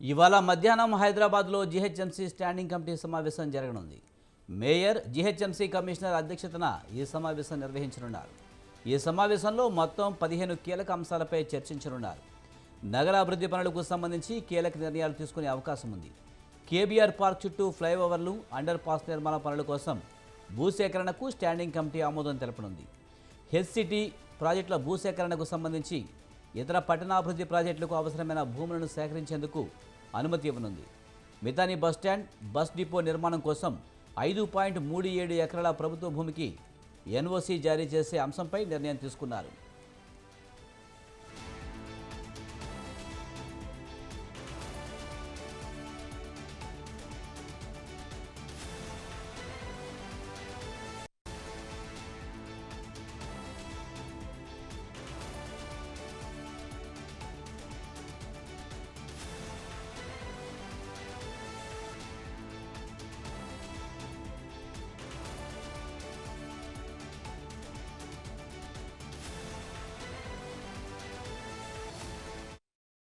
ఇవాళ మధ్యాహ్నం హైదరాబాద్లో జీహెచ్ఎంసీ స్టాండింగ్ కమిటీ సమావేశం జరగనుంది. మేయర్, జీహెచ్ఎంసీ కమిషనర్ అధ్యక్షతన ఈ సమావేశం నిర్వహించనున్నారు. ఈ సమావేశంలో మొత్తం 15 కీలక అంశాలపై చర్చించనున్నారు. నగరాభివృద్ధి పనులకు సంబంధించి కీలక నిర్ణయాలు తీసుకునే అవకాశం ఉంది. కేబీఆర్ పార్క్ చుట్టూ ఫ్లైఓవర్లు, అండర్ పాస్ నిర్మాణ పనుల కోసం భూసేకరణకు స్టాండింగ్ కమిటీ ఆమోదం తెలపనుంది. హెచ్సిటీ ప్రాజెక్టుల భూసేకరణకు సంబంధించి ఇతర పట్టణాభివృద్ధి ప్రాజెక్టులకు అవసరమైన భూములను సేకరించేందుకు అనుమతి ఇవ్వనుంది. మితాని బస్టాండ్, బస్ డిపో నిర్మాణం కోసం 5.37 ఎకరాల ప్రభుత్వ భూమికి ఎన్ఓసీ జారీ చేసే అంశంపై నిర్ణయం తీసుకున్నారు.